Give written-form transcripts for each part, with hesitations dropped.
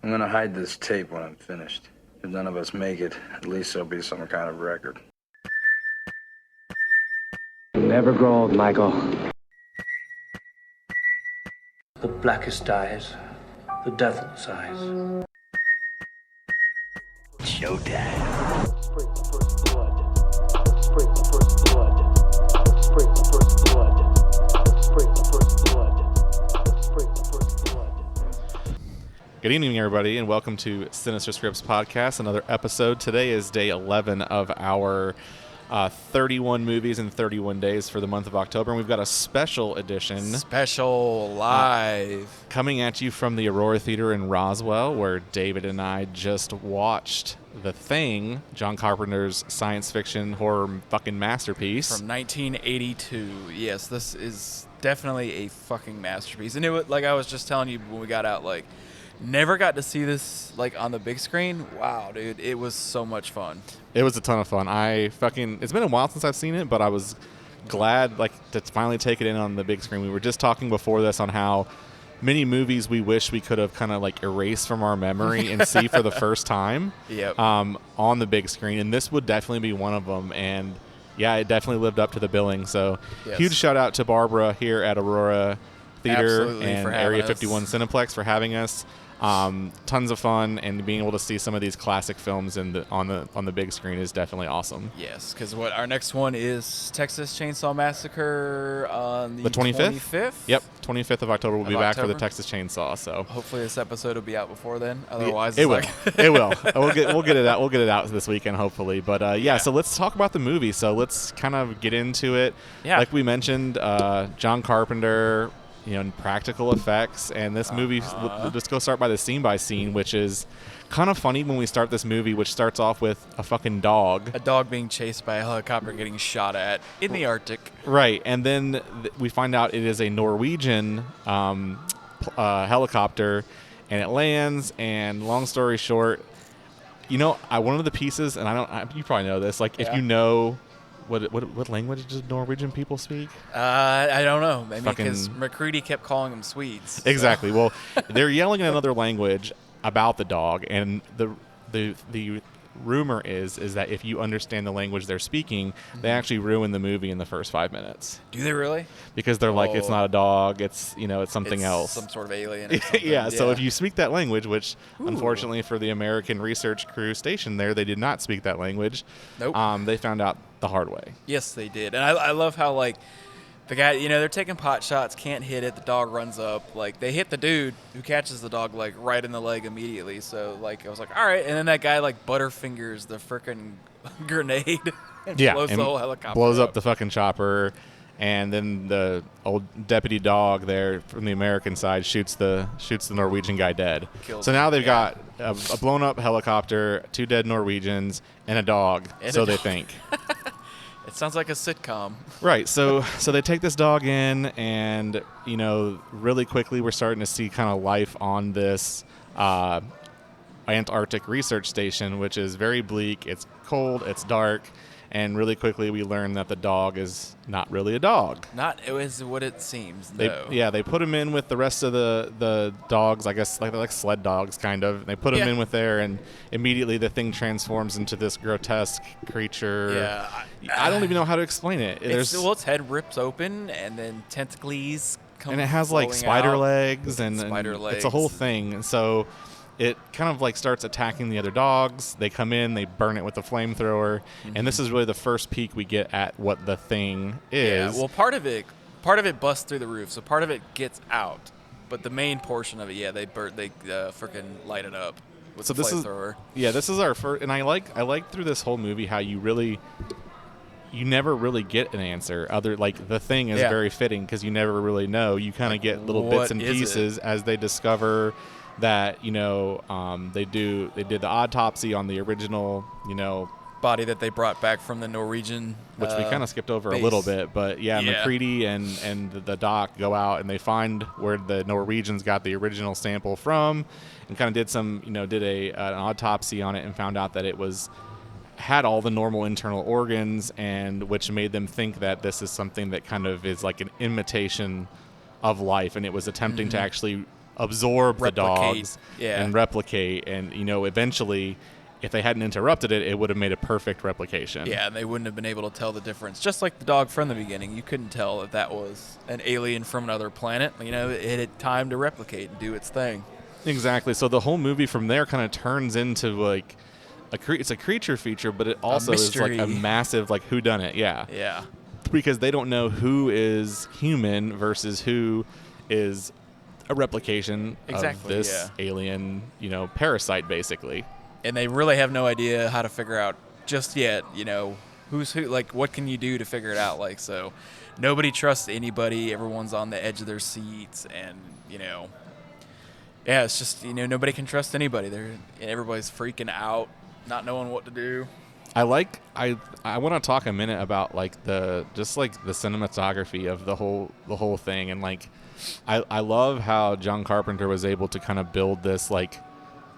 I'm gonna hide this tape when I'm finished. If none of us make it, at least there'll be some kind of record. Never grow old, Michael. The blackest eyes, the devil's eyes. Showtime. Springs the first blood. Springs the first blood. Springs the first blood. Springs the first blood. Springs the first blood. Good evening, everybody, and welcome to Sinister Scripts Podcast, another episode. Today is day 11 of our 31 movies in 31 days for the month of October, and we've got a special edition. Special live. Coming at you from the Aurora Theater in Roswell, where David and I just watched The Thing, John Carpenter's science fiction horror fucking masterpiece. From 1982. Yes, this is definitely a fucking masterpiece. And it was, like I was just telling you when we got out, like, never got to see this like on the big screen. Wow, dude, it was so much fun. It was a ton of fun. It's been a while since I've seen it, but I was glad to finally take it in on the big screen. We were just talking before this on how many movies we wish we could have kind of like erased from our memory and see for the first time on the big screen, and this would definitely be one of them. And yeah, it definitely lived up to the billing. So yes. Huge shout out to Barbara here at Aurora Theater Absolutely, and Area 51 Cineplex for having us. Tons of fun, and being able to see some of these classic films on the big screen is definitely awesome. Yes, because our next one is Texas Chainsaw Massacre on the 25th? Yep, 25th of October. We'll be back for the Texas Chainsaw. So hopefully this episode will be out before then. Otherwise, it will. It will. We'll get it out. We'll get it out this weekend, hopefully. But yeah. So let's talk about the movie. So let's kind of get into it. Yeah. Like we mentioned, John Carpenter. Practical effects, and this movie, we'll just go start by the scene by scene, which is kind of funny when we start this movie, which starts off with a fucking dog. A dog being chased by a helicopter getting shot at in the Arctic. Right, and then we find out it is a Norwegian helicopter, and it lands, and long story short, one of the pieces, and you probably know this, if you know What language do Norwegian people speak? I don't know. Maybe because McCready kept calling them Swedes. So. Exactly. Well, they're yelling in another language about the dog, and the rumor is that if you understand the language they're speaking, they actually ruin the movie in the first 5 minutes. Do they really? Because they're like, it's not a dog, it's something else. Some sort of alien or something. Yeah, so if you speak that language, which unfortunately for the American research crew stationed there, they did not speak that language. Nope. They found out the hard way. Yes, they did. And I love how, the guy, they're taking pot shots, can't hit it, the dog runs up. They hit the dude who catches the dog, right in the leg immediately. So, I was like, all right. And then that guy, butterfingers the frickin' grenade and blows the whole helicopter blows up the fucking chopper. And then the old deputy dog there from the American side shoots the Norwegian guy dead. So now they've got a blown up helicopter, 2 dead Norwegians, and a dog, they think. It sounds like a sitcom. Right. So they take this dog in, and, really quickly we're starting to see kind of life on this Antarctic research station, which is very bleak. It's cold. It's dark. And really quickly we learn that the dog is not really a dog. It was what it seems, They put him in with the rest of the dogs, I guess, they're like sled dogs, kind of. They put him in with there, and immediately the thing transforms into this grotesque creature. Yeah. I don't even know how to explain it. Its head rips open, and then tentacles come and it has, spider out. legs, and legs. It's a whole thing. And so it kind of starts attacking the other dogs. They come in, they burn it with a flamethrower, and this is really the first peek we get at what the thing is. Yeah, well, part of it busts through the roof, so part of it gets out, but the main portion of it, they freaking light it up with the flamethrower. This is our first, and I like through this whole movie how you never really get an answer. The thing is very fitting because you never really know. You kind of get little bits and pieces as they discover that they did the autopsy on the original body that they brought back from the Norwegian which we kind of skipped over base. a little bit, but McCready and the doc go out and they find where the Norwegians got the original sample from, and kind of did an autopsy on it, and found out that it had all the normal internal organs, and which made them think that this is something that kind of is like an imitation of life, and it was attempting to actually absorb the Replicate, dogs yeah. and replicate. And, eventually, if they hadn't interrupted it, it would have made a perfect replication. Yeah, and they wouldn't have been able to tell the difference. Just like the dog from the beginning, you couldn't tell if that was an alien from another planet. It had time to replicate and do its thing. Exactly. So the whole movie from there kind of turns into like it's a creature feature, but it also is like a mystery. massive like whodunit. Yeah. Yeah. Because they don't know who is human versus who is a replication Exactly, of this alien, parasite, basically. And they really have no idea how to figure out just yet, who's who, like, what can you do to figure it out? Like, so nobody trusts anybody. Everyone's on the edge of their seats. And, it's just, nobody can trust anybody. Everybody's freaking out, not knowing what to do. I want to talk a minute about like the cinematography of the whole thing. And like, I love how John Carpenter was able to kind of build this like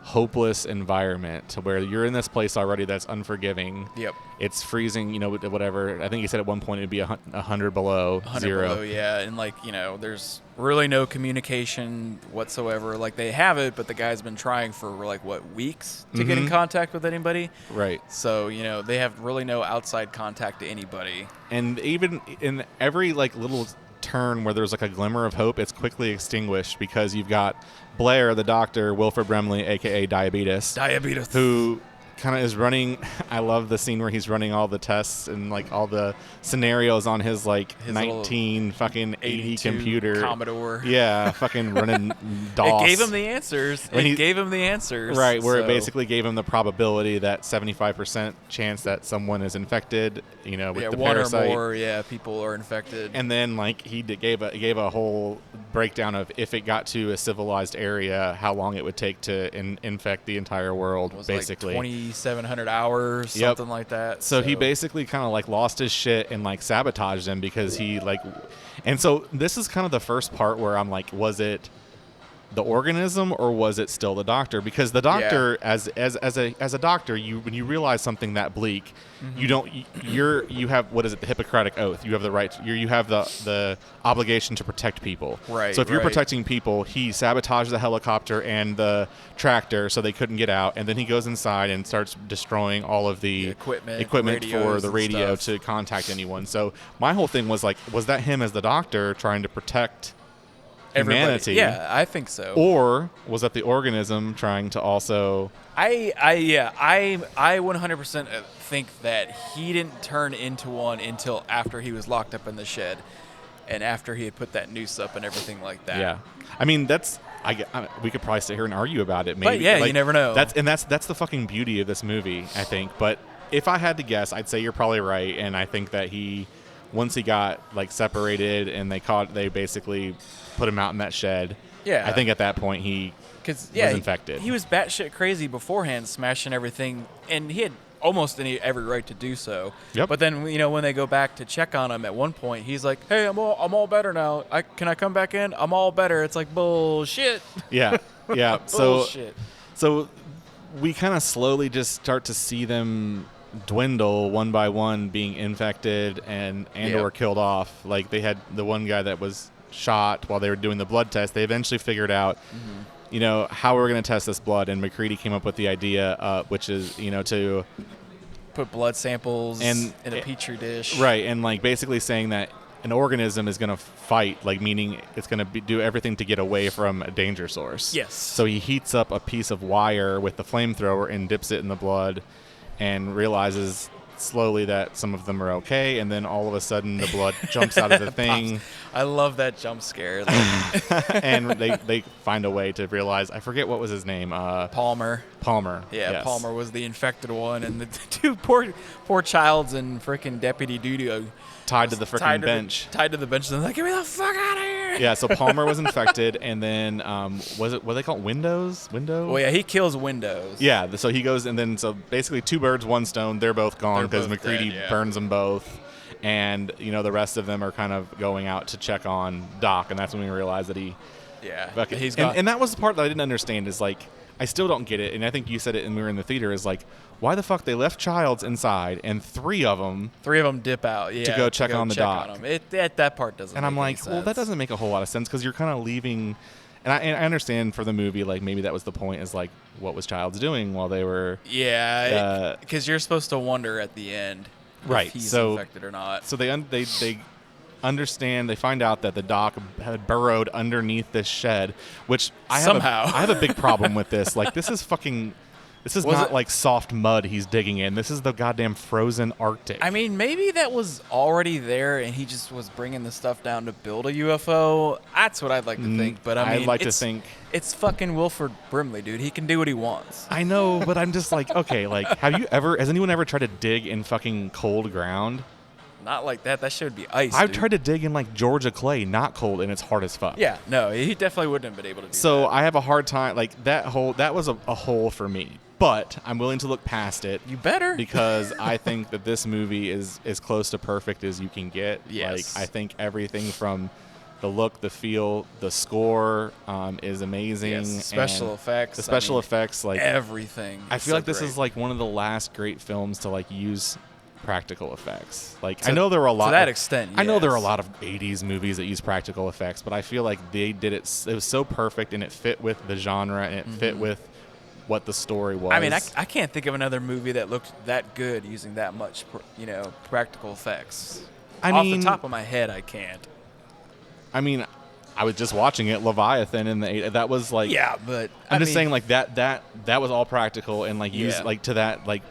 hopeless environment to where you're in this place already that's unforgiving. Yep. It's freezing, whatever. I think he said at one point it'd be 100 below 100 zero. below, yeah. And like, there's really no communication whatsoever. Like they have it, but the guy's been trying for like weeks to get in contact with anybody. Right. So, they have really no outside contact to anybody. And even in every like little turn where there's like a glimmer of hope, it's quickly extinguished because you've got Blair, the doctor, Wilford Brimley, aka Diabetes, who kind of is running. I love the scene where he's running all the tests and like all the scenarios on his like his 1980 computer Commodore. Yeah, fucking running DOS. It gave him the answers. Right, where so. It basically gave him the probability that 75% chance that someone is infected, with the parasite. One or more, people are infected. And then like he gave a whole breakdown of if it got to a civilized area, how long it would take to infect the entire world, basically. Like 2,700 hours, something like that. So he basically kind of like lost his shit and like sabotaged them because he like, and so this is kind of the first part where I'm like, was it the organism or was it still the doctor? Because the doctor, as a doctor, when you realize something that bleak, you have, what is it, the Hippocratic Oath? You have the right, you have the obligation to protect people. Right. So if you're protecting people, he sabotaged the helicopter and the tractor so they couldn't get out, and then he goes inside and starts destroying all of the equipment for the radio to contact anyone. So my whole thing was like, was that him as the doctor trying to protect humanity? Yeah, I think so. Or was that the organism trying to also? I 100% think that he didn't turn into one until after he was locked up in the shed, and after he had put that noose up and everything like that. Yeah, I mean that's we could probably sit here and argue about it. Maybe, but you never know. That's the fucking beauty of this movie, I think. But if I had to guess, I'd say you're probably right, and I think that once he got like separated and they basically put him out in that shed. Yeah, I think at that point he was infected. He was batshit crazy beforehand, smashing everything, and he had almost every right to do so. Yep. But then when they go back to check on him at one point, he's like, "Hey, I'm all better now. Can I come back in? I'm all better." It's like bullshit. Yeah. Bullshit. So we kind of slowly just start to see them dwindle one by one, being infected and or killed off. Like they had the one guy that was shot while they were doing the blood test. They eventually figured out how we were going to test this blood, and McCready came up with the idea, which is to put blood samples in a petri dish, right? And like basically saying that an organism is going to fight, like meaning it's going to do everything to get away from a danger source. Yes. So he heats up a piece of wire with the flamethrower and dips it in the blood, and realizes slowly that some of them are okay, and then all of a sudden the blood jumps out of the thing. I love that jump scare. And they find a way to realize, I forget what was his name. Palmer. Yeah, yes. Palmer was the infected one, and the two poor childs and freaking Deputy Dudu tied to the freaking bench. Tied to the bench, and they're like, "Get me the fuck out of here!" Yeah, so Palmer was infected, and then what they called Window? Well, yeah, he kills Windows. Yeah, so he goes, and then so basically 2 birds, 1 stone. They're both gone because McCready burns them both, and the rest of them are kind of going out to check on Doc, and that's when we realize that he's gone. And that was the part that I didn't understand. Is like, I still don't get it, and I think you said it when we were in the theater. Is like, why the fuck they left Childs inside and 3 of them dip out to go check on the Doc? That part doesn't. And I'm like, sense. well, that doesn't make a whole lot of sense because you're kind of leaving And I understand for the movie, like, maybe that was the point, is like, what was Childs doing while they were... Yeah, because you're supposed to wonder at the end right, if he's so, infected or not. So they understand, they find out that the doc had burrowed underneath this shed, which I have a big problem with this. Like, this is not like soft mud he's digging in. This is the goddamn frozen Arctic. I mean, maybe that was already there and he just was bringing the stuff down to build a UFO. That's what I'd like to think. But I mean, I'd like to think it's fucking Wilford Brimley, dude. He can do what he wants. I know, but I'm just like, okay, like, has anyone ever tried to dig in fucking cold ground? Not like that. That shit would be ice. I've dude. tried to dig in like Georgia clay, not cold, and it's hard as fuck. Yeah, no, he definitely wouldn't have been able to do that. So I have a hard time, like, that was a hole for me. But I'm willing to look past it. You better. Because I think that this movie is as close to perfect as you can get. Yes. Like, I think everything from the look, the feel, the score is amazing. Yes, special effects. The special effects, like everything. I feel like this is like one of the last great films to like use practical effects. Like, I know there were a lot to that extent. I know there are a lot of 80s movies that use practical effects, but I feel like they did it. It was so perfect, and it fit with the genre, and it fit with what the story was. I mean, I can't think of another movie that looked that good using that much, practical effects. Off the top of my head, I can't. I mean, I was just watching it, Leviathan, in the that was like. Yeah, but I'm just saying, like, that was all practical and like used like to that like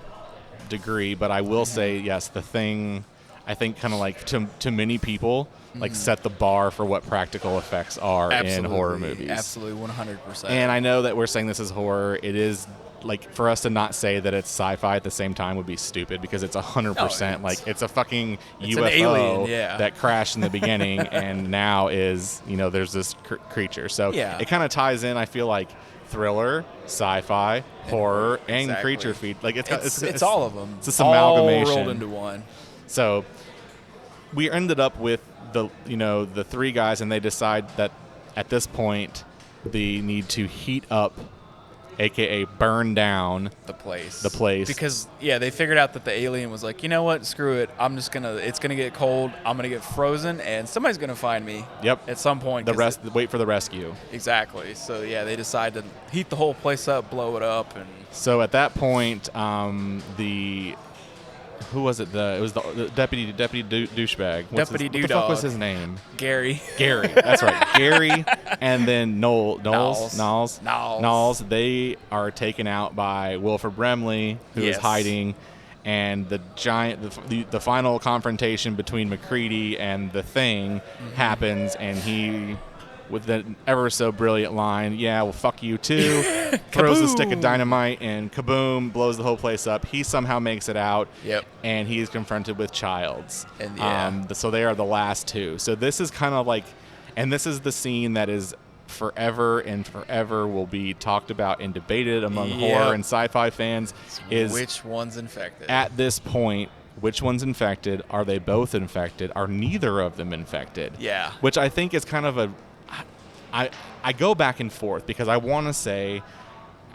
degree. But I will say, yes, The Thing, I think, kind of like to many people, like, set the bar for what practical effects are in horror movies. Absolutely, 100%. And I know that we're saying this is horror. It is, like, for us to not say that it's sci-fi at the same time would be stupid, because it's 100%. Like, it's a fucking UFO an alien, that crashed in the beginning and now is, there's this creature. So it kind of ties in, I feel like, thriller, sci-fi, horror, and creature feed. Like, it's all of them. It's this amalgamation. All rolled into one. So we ended up with the three guys, and they decide that at this point they need to heat up, aka burn down the place. Because they figured out that the alien was like, you know what, screw it. It's gonna get cold. I'm gonna get frozen, and somebody's gonna find me. Yep. At some point. Wait for the rescue. Exactly. So they decide to heat the whole place up, blow it up, and. So at that point, who was it? It was the deputy douchebag. What the fuck was his name? Gary. That's right. Gary, and then Knowles. They are taken out by Wilford Brimley, who is hiding, and the final confrontation between MacReady and the Thing happens, and he, with the ever so brilliant line, "Yeah, well, fuck you too," throws a stick of dynamite, and kaboom, blows the whole place up. He somehow makes it out, and he is confronted with Childs. And so they are the last two. So this is kind of like, and this is the scene that is forever and forever will be talked about and debated among horror and sci-fi fans. Is which one's infected? At this point, which one's infected? Are they both infected? Are neither of them infected? Yeah. Which I think is kind of a... I go back and forth, because I want to say,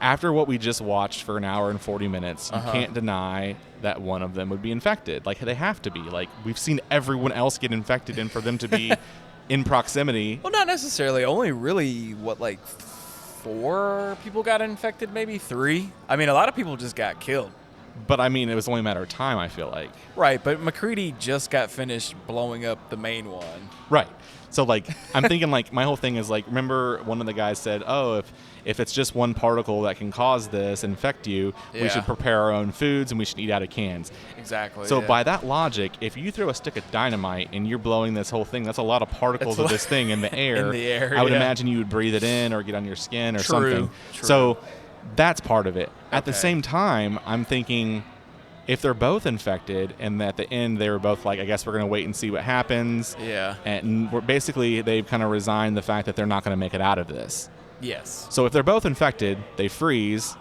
after what we just watched for an hour and 40 minutes, you can't deny that one of them would be infected. Like, they have to be. Like, we've seen everyone else get infected, and for them to be in proximity... Well, not necessarily. Only really, 4 people got infected, maybe 3? I mean, a lot of people just got killed. But, I mean, it was only a matter of time, I feel like. Right, but MacReady just got finished blowing up the main one. Right. So, like, I'm thinking, like, my whole thing is, like, remember one of the guys said, oh, if it's just one particle that can cause this, infect you, we should prepare our own foods and we should eat out of cans. Exactly. So by that logic, if you throw a stick of dynamite and you're blowing this whole thing, that's a lot of particles of this thing in the air. I would imagine you would breathe it in or get on your skin or something. True. So that's part of it. At the same time, I'm thinking, if they're both infected, and at the end they were both like, I guess we're going to wait and see what happens. Yeah. And they've kind of resigned the fact that they're not going to make it out of this. Yes. So if they're both infected, they freeze.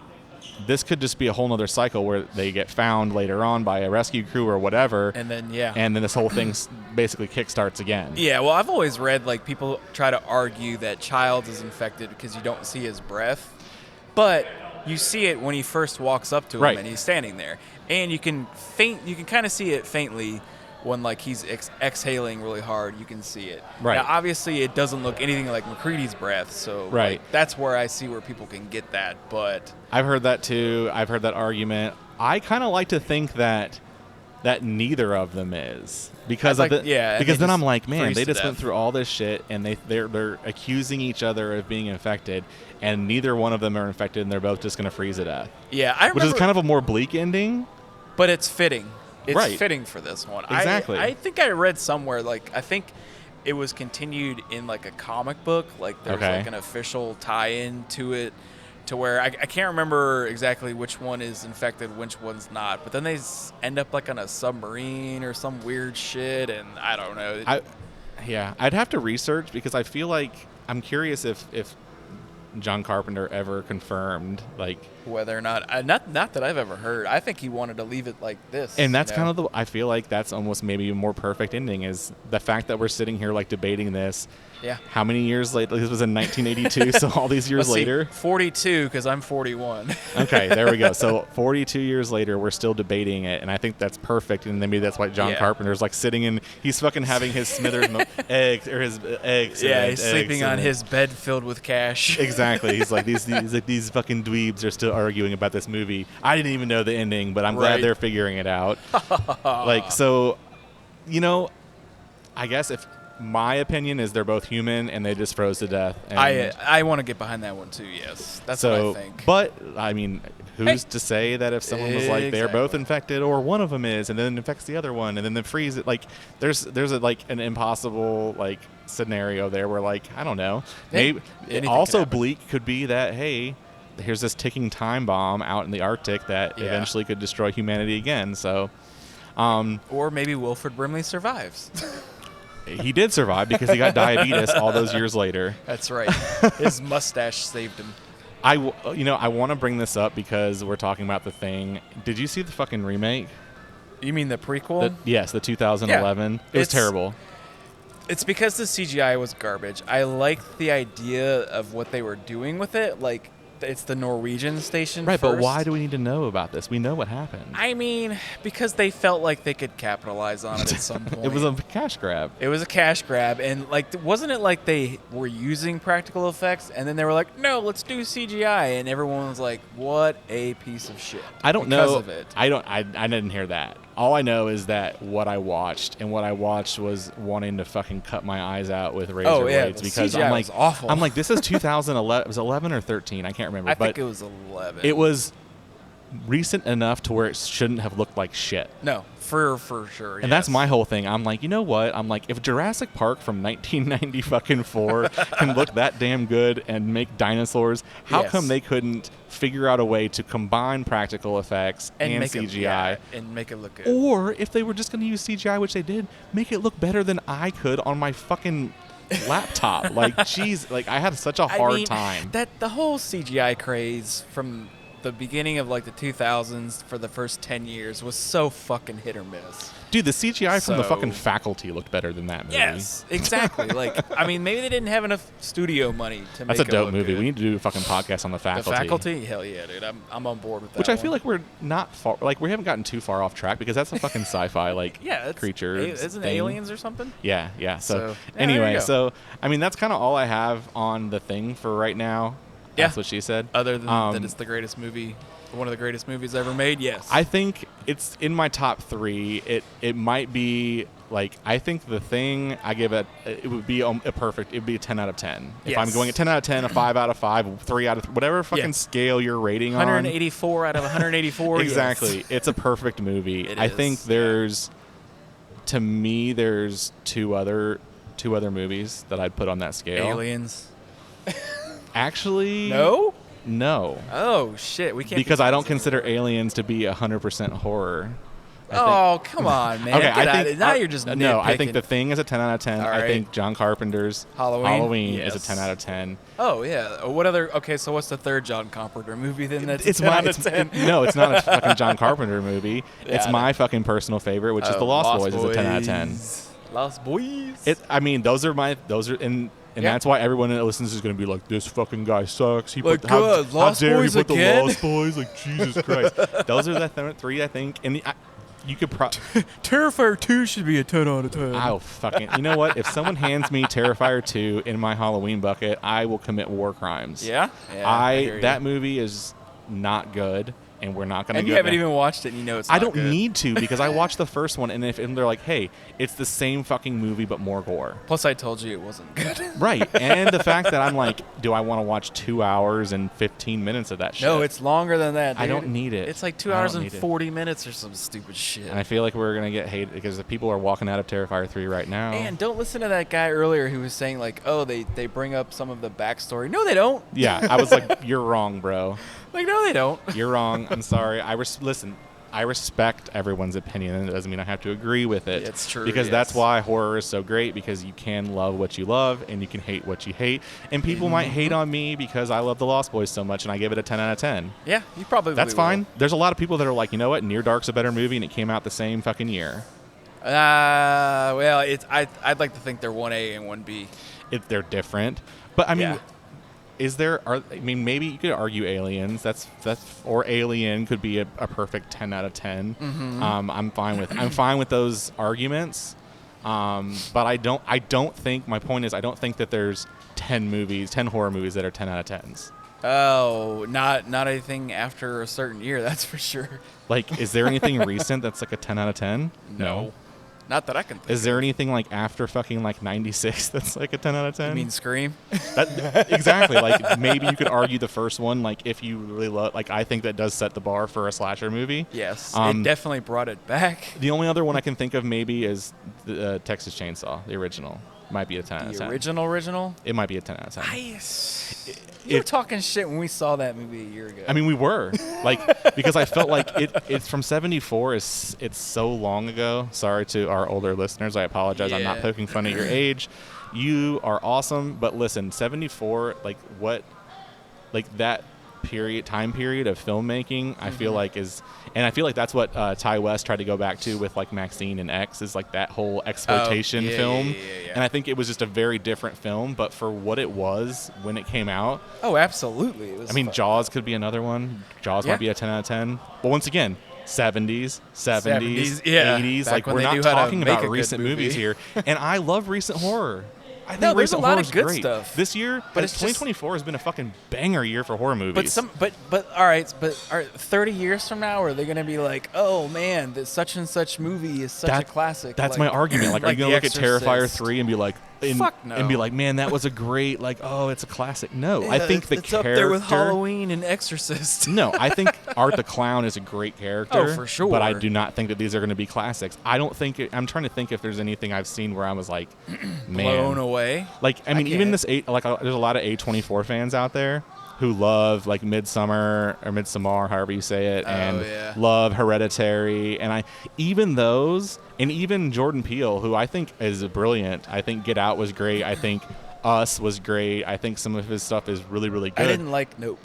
This could just be a whole nother cycle where they get found later on by a rescue crew or whatever. And then, this whole thing basically kickstarts again. Yeah, well, I've always read, like, people try to argue that Childs is infected because you don't see his breath. But you see it when he first walks up to him and he's standing there. And you can kind of see it faintly when like he's exhaling really hard, you can see it. Right. Now, obviously, it doesn't look anything like McCready's breath, so Right. like, that's where I see where people can get that. But I've heard that too. I've heard that argument. I kind of like to think that neither of them is because I'd of like- yeah, and because they then I'm just like, man, freeze they to just went death. through all this shit and they're accusing each other of being infected, and neither one of them are infected, and they're both just gonna freeze to death. yeah, I remember, Which is kind of a more bleak ending. but it's fitting. It's Right. fitting for this one. Exactly. I think I read somewhere, like, I think it was continued in, like, a comic book. Like, there's, Okay. like, an official tie-in to it to where I can't remember exactly which one is infected, which one's not. But then they end up, like, on a submarine or some weird shit, and I don't know. I'd have to research because I feel like I'm curious if John Carpenter ever confirmed, like, Whether or not not that I've ever heard. I think he wanted to leave it like this. and that's you know? kind of I feel like that's almost maybe a more perfect ending is the fact that we're sitting here like debating this. Yeah. How many years later? This was in 1982, so all these years Let's see, later. 42, because I'm 41. Okay, there we go. So 42 years later, we're still debating it, and I think that's perfect. And maybe that's why John Yeah. Carpenter's like sitting in. He's fucking having his Smithers eggs or his eggs. Yeah, and he's eggs sleeping on and- his bed filled with cash. Exactly. He's like these fucking dweebs are still arguing about this movie. I didn't even know the ending, but I'm glad Right. they're figuring it out. Like, so, I guess if my opinion is they're both human and they just froze to death. And I want to get behind that one too. Yes, that's what I think. But I mean, who's to say that if someone was like they're both Exactly. infected or one of them is and then infects the other one and then they freeze it, like there's a like an impossible like scenario there where like I don't know, maybe anything also could happen. bleak could be that hey, here's this ticking time bomb out in the Arctic that Yeah. eventually could destroy humanity again. So Or maybe Wilford Brimley survives. he did survive because he got diabetes all those years later. That's right. His mustache saved him. I want to bring this up because we're talking about The Thing. Did you see the fucking remake? You mean the prequel? Yes, the 2011. It was It's- terrible. It's because the CGI was garbage. I liked the idea of what they were doing with it. Like, it's the Norwegian station Right, but first. why do we need to know about this? We know what happened. I mean, because they felt like they could capitalize on it at some point. It was a cash grab. It was a cash grab, and like, wasn't it like they were using practical effects, and then they were like, "No, let's do CGI," and everyone was like, "What a piece of shit!" I don't because know. of it. I didn't hear that. All I know is that what I watched was wanting to fucking cut my eyes out with razor Oh, yeah, blades the because CGI I'm like, was awful. I'm like, this is 2011. It was 11 or 13. I can't remember. I but think it was 11. it was recent enough to where it shouldn't have looked like shit. No, for sure. And that's my whole thing. I'm like, you know what? I'm like, if Jurassic Park from 1990 fucking 4 can look that damn good and make dinosaurs, how Yes. come they couldn't figure out a way to combine practical effects and make CGI? it, yeah, and make it look good. Or if they were just going to use CGI, which they did, make it look better than I could on my fucking laptop. Like, jeez, like I had such a hard time. That the whole CGI craze from the beginning of like the 2000s for the first 10 years was so fucking hit or miss. Dude, the CGI from the So- fucking Faculty looked better than that movie. Yes, exactly. Like, I mean, maybe they didn't have enough studio money to make That's a it dope look movie. good. We need to do a fucking podcast on the The Faculty. Faculty? Hell yeah, dude. I'm on board with that. Which I feel one. like we're not far, like we haven't gotten too far off track because that's a fucking sci-fi like yeah, it's, creature. Isn't it thing. aliens or something? Yeah, yeah. So, So, yeah, there anyway, you go. so I mean that's kind of all I have on The Thing for right now. Yeah. That's what she said. Other than Um, that, it's the greatest movie, one of the greatest movies ever made. Yes. I think it's in my top 3. It might be like I think The Thing. I give it would be a perfect. It'd be a 10 out of 10. If I'm Yes. going a 10 out of 10, a 5 out of 5, 3 out of whatever fucking Yeah. scale you're rating on. 184 out of 184. yes. Exactly. It's a perfect movie. It I is, think yeah. to me there's two other movies that I'd put on that scale. Aliens. Actually, No. No. Oh shit, we can't. Because I don't consider Aliens to be 100% horror. I think- Oh come on, man! Okay, Get I out think of it. Now you're just no. I think nitpicking. The Thing is a 10 out of 10. All I right. think John Carpenter's Halloween? is a Yes. 10 out of 10. Oh yeah. What other? Okay, so what's the third John Carpenter movie then? That's It's 10 my out of 10? no, it's not a fucking John Carpenter movie. It's Yeah, my fucking personal favorite, which is The Lost Boys. Is a 10 out of 10. Lost Boys. I mean, those are and Yeah. that's why everyone that listens is going to be like, this fucking guy sucks. He Like, put, how God, Lost dare Boys he put again? the Lost Boys? Like, Jesus Christ. Those are the 3, I think. And you could Terrifier 2 should be a 10 out of 10. I'll fucking. You know what? If someone hands me Terrifier 2 in my Halloween bucket, I will commit war crimes. Yeah? I hear you. That movie is not good, and we're not going to. And you haven't even watched it, and you know it's not I don't good. need to because I watched the first one, and and they're like, hey, it's the same fucking movie but more gore. Plus, I told you it wasn't good. Right, and the fact that I'm like, do I want to watch 2 hours and 15 minutes of that shit? No, it's longer than that, dude. I don't need it. It's like 2 I hours don't and need it. 40 minutes or some stupid shit. And I feel like we're going to get hated because the people are walking out of Terrifier 3 right now. And don't listen to that guy earlier who was saying, like, oh, they bring up some of the backstory. No, they don't. Yeah, I was like, you're wrong, bro. Like, no, they don't. You're wrong. I'm sorry. Listen, I respect everyone's opinion, and it doesn't mean I have to agree with it. It's true. Because yes. that's why horror is so great, because you can love what you love, and you can hate what you hate. And people might hate on me because I love The Lost Boys so much, and I give it a 10 out of 10. Yeah, you probably That's will. fine. There's a lot of people that are like, you know what, Near Dark's a better movie, and it came out the same fucking year. Well, I'd like to think they're 1A and 1B. They're different. But, I mean... Yeah. Maybe you could argue Aliens. Or Alien could be a perfect 10 out of 10. Mm-hmm. I'm fine with those arguments. But I don't think, my point is, I don't think that there's 10 horror movies that are 10 out of 10s. Oh, not anything after a certain year, that's for sure. Like, is there anything recent that's like a 10 out of 10? No. Not that I can think Is there anything like after fucking like 96 that's like a 10 out of 10? You mean Scream? Exactly. Like, maybe you could argue the first one, like, if you really love, like, I think that does set the bar for a slasher movie. Yes. It definitely brought it back. The only other one I can think of maybe is the Texas Chainsaw, the original. Might be a 10 out of 10. The original? It might be a 10 out of 10. You were talking shit when we saw that movie a year ago. I mean, we were. Like, because I felt like it's from 74. It's so long ago. Sorry to our older listeners. I apologize. Yeah. I'm not poking fun at your age. You are awesome. But listen, 74, that time period of filmmaking, I feel like and I feel like that's what Ty West tried to go back to with like Maxine and X, is like that whole exploitation film. Yeah. And I think it was just a very different film, but for what it was when it came out. Oh, absolutely. It was I mean, Jaws could be another one. Jaws might be a 10 out of 10. But once again, 70s, 80s. Back Like, when we're they not knew how to talking make about a good recent movie. movies here. And I love recent horror. I think there's recent a lot horror of is good great. stuff. This year, But it's just- 2024 has been a fucking banger year for horror movies. But all right, 30 years from now, are they going to be like, oh man, this such and such movie is such a classic? That's like, my argument. Like, are you going The to look at Terrifier Exorcist. 3 and be like, Fuck no. and be like, man, that was a great, like, oh, it's a classic. No, I Yeah, think the it's character. up there with Halloween and Exorcist. No, I think Art the Clown is a great character. Oh, for sure. But I do not think that these are going to be classics. I don't think I'm trying to think if there's anything I've seen where I was like, man, Blown away. Like, I mean, even can't. there's a lot of A24 fans out there who love like Midsommar, however you say it, and love Hereditary, and even those, and even Jordan Peele, who I think is brilliant. I think Get Out was great. I think Us was great. I think some of his stuff is really, really good. I didn't like Nope.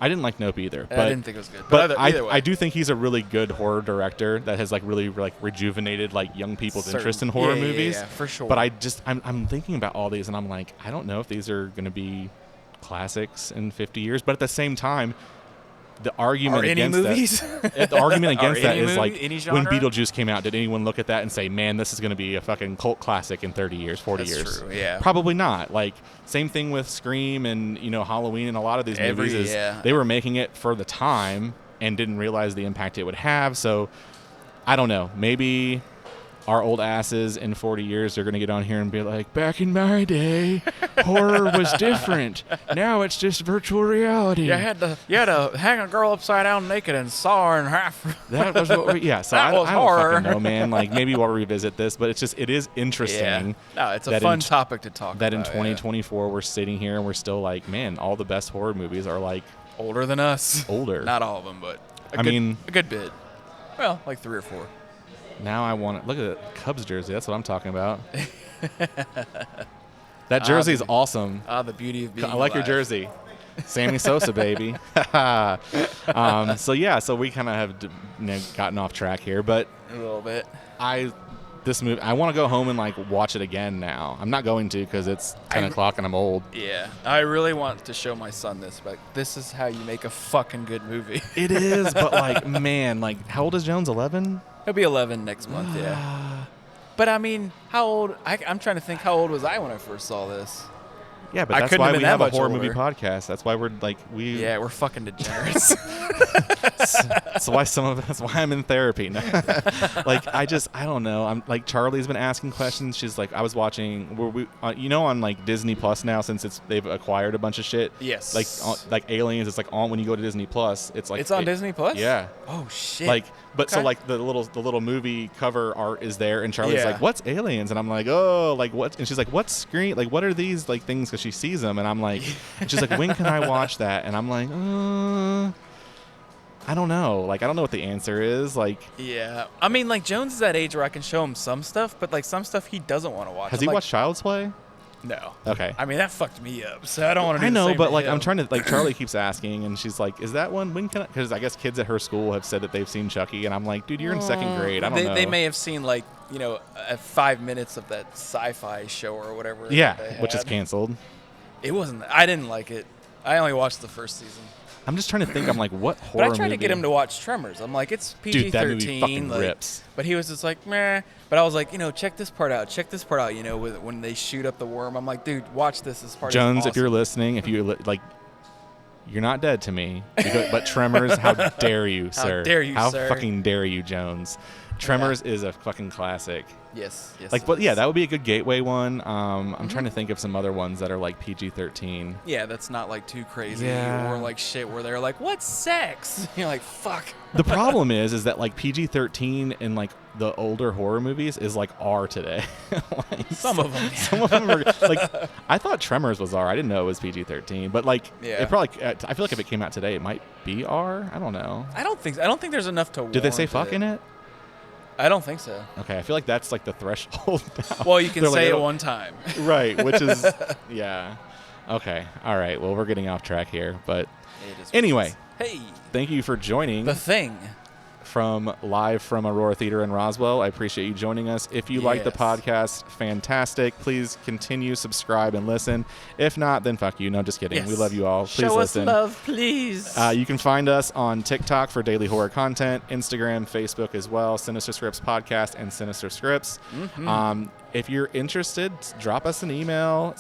I didn't like Nope either. But, I didn't think it was good. But either way. I do think he's a really good horror director that has like really like rejuvenated like young people's interest in horror movies. Yeah, for sure. But I'm thinking about all these and I'm like, I don't know if these are going to be classics in 50 years. But at the same time, the argument against that, the argument against that is like, when Beetlejuice came out, did anyone look at that and say, man, this is going to be a fucking cult classic in 30 years, 40 That's years? true, yeah. Probably not. Like, same thing with Scream and, Halloween and a lot of these movies is they were making it for the time and didn't realize the impact it would have. So, I don't know. Maybe our old asses in 40 years are going to get on here and be like, back in my day, horror was different. Now it's just virtual reality. You had to hang a girl upside down naked and saw her in half. That was what we, yeah. So That was I don't horror. fucking know, man. Like, maybe we'll revisit this, but it is interesting. Yeah. No, it's a that fun topic to talk that about. in 2024 we're sitting here and we're still like, man, all the best horror movies are like older than us. Older. Not all of them, but a good bit. Well, like 3 or 4. Now I want to look at the Cubs jersey. That's what I'm talking about. That jersey is awesome. The beauty of being I like your alive. jersey. Sammy Sosa, baby. So we kind of have gotten off track here, but A little bit. this movie, I want to go home and like watch it again now. I'm not going to because it's 10 o'clock and I'm old. Yeah. I really want to show my son this, but this is how you make a fucking good movie. It is, but like, man, like, how old is Jones? 11? He'll be 11 next month, yeah. But I mean, how old? I'm trying to think. How old was I when I first saw this? Yeah, but I that's couldn't why have we been that have a much horror older. movie podcast. That's why we're like Yeah, we're fucking degenerates. That's why that's why I'm in therapy. No. Like I don't know. I'm like Charlie's been asking questions. She's like, I was watching on like Disney Plus now since they've acquired a bunch of shit. Yes. Like Aliens. It's like on when you go to Disney Plus. It's like it's on Disney Plus. Yeah. Oh shit. Like, but so Okay. like the little movie cover art is there, and Charlie's Yeah. like, "What's Aliens?" And I'm like, "Oh, like what?" And she's like, "What screen? Like what are these like things?" Because she sees them, and I'm like, and she's like, "When can I watch that?" And I'm like, I don't know. Like I don't know what the answer is. Like, Yeah, I mean, like Jones is that age where I can show him some stuff, but like some stuff he doesn't want to watch. has I'm he like, watched Child's Play? No. Okay. I mean, that fucked me up, so I don't want to. I know, but like him. I'm trying to like Charlie keeps asking, and she's like, "Is that one? When can?" Because I guess kids at her school have said that they've seen Chucky, and I'm like, "Dude, you're in second grade. I don't know." They may have seen like 5 minutes of that sci-fi show or whatever. Yeah, that they which is had. canceled. It wasn't. I didn't like it. I only watched the first season. I'm just trying to think. I'm like, what horror But I tried to get movie- him to watch Tremors. I'm like, it's PG-13. Dude, that movie fucking like, rips. But he was just like, meh. But I was like, check this part out. Check this part out. When they shoot up the worm. I'm like, dude, watch this. This part Jones, is awesome. if you're listening, if you like, you're not dead to me. But Tremors, how dare you, sir? dare you, how sir. fucking dare you, Jones? Tremors is a fucking classic. Yes. Like, it but yeah, is. that would be a good gateway one. I'm Mm-hmm. trying to think of some other ones that are like PG-13. Yeah, that's not like too crazy Yeah. or like shit where they're like, what's sex? You're like, fuck. The problem is that like PG-13 in like the older horror movies is like R today. Like, Some of them. Some of them are like. I thought Tremors was R. I didn't know it was PG-13. But like, Yeah. it probably. I feel like if it came out today, it might be R. I don't know. I don't think there's enough to. Did they say warrant fuck in it? I don't think so. Okay, I feel like that's like the threshold now. Well, you can They're like, say "Oh." it one time. Right, which is yeah. Okay, all right. Well, we're getting off track here, but It is what anyway, it is. Hey, thank you for joining The Thing. live from Aurora Theater in Roswell. I appreciate you joining us. If you like the Yes. podcast, fantastic. Please continue, subscribe, and listen. If not, then fuck you. No, just kidding. Yes. We love you all. Please Show listen. us love, please. You can find us on TikTok for daily horror content, Instagram, Facebook as well, Sinister Scripts Podcast and Sinister Scripts. If you're interested, drop us an email,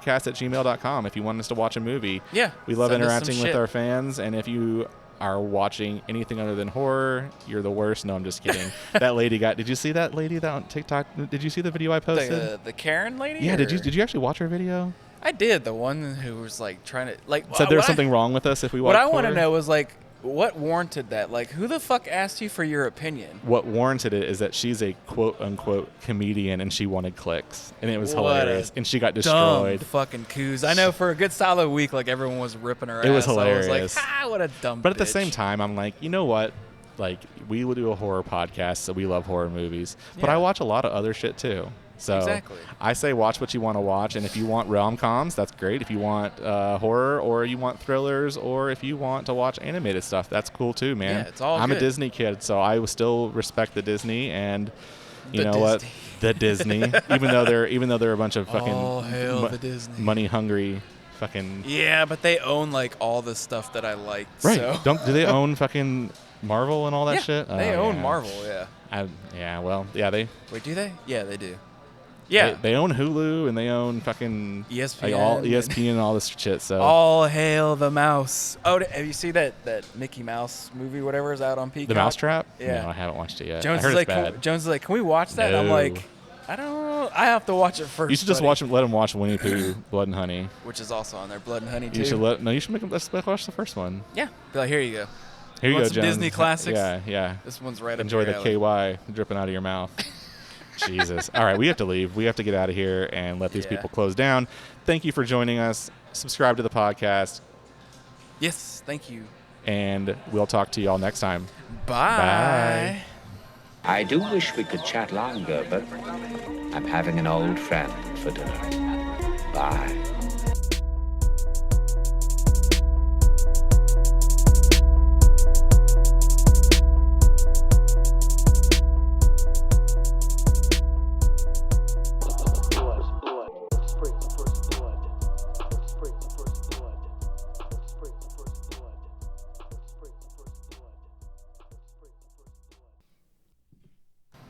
sinisterscriptspodcast@gmail.com if you want us to watch a movie. Yeah, We love send us some interacting with shit. our fans, and if you are watching anything other than horror, you're the worst. No, I'm just kidding. Did you see that lady that on TikTok? Did you see the video I posted? The Karen lady? Yeah, or- did you actually watch her video? I did. The one who was like trying to like Said there was what something wrong with us if we What watched I want to horror? know is like what warranted that? Like who the fuck asked you for your opinion? What warranted it is that she's a quote-unquote comedian and she wanted clicks. And it was What hilarious. a And she got Dumb destroyed. fucking coos. I know for a good solid week, like everyone was ripping her ass. It was I was hilarious. like, what a dumb. But at the bitch. same time, I'm like, you know what? Like, we will do a horror podcast, so we love horror movies. But Yeah. I watch a lot of other shit, too. So Exactly. I say watch what you want to watch. And if you want rom-coms, that's great. If you want horror or you want thrillers or if you want to watch animated stuff, that's cool, too, man. Yeah, it's all I'm good. a Disney kid, so I will still respect the Disney and... You The know what? Disney. The Disney. even though they're a bunch of fucking All hail the Disney. money hungry fucking Yeah, but they own like all the stuff that I like. right. So. Do they own fucking Marvel and all that Yeah, shit? they Oh, own yeah. Marvel. Yeah. They Wait, do they? Yeah, they do. Yeah. they own Hulu and they own fucking ESPN like all and- ESPN and all this shit. So All hail the mouse. Oh, have you seen that Mickey Mouse movie, whatever, is out on Peacock? The Mousetrap? Yeah. No, I haven't watched it yet. Jones I heard is like, it's bad. can we watch that? I'm No. like, I don't know. I have to watch it first. You should just buddy. let him watch Winnie Pooh, Blood and Honey. Which is also on there, Blood and Honey too. You should make him. Let's watch the first one. Yeah. Be like, here you go. Here you Want go, some Jones. Disney classics? Yeah. This one's right Enjoy up the your alley. KY dripping out of your mouth. Jesus. All right, we have to leave. We have to get out of here and let these Yeah. people close down. Thank you for joining us. Subscribe to the podcast, Yes, thank you. and we'll talk to y'all next time. Bye. I do wish we could chat longer, but I'm having an old friend for dinner. Bye.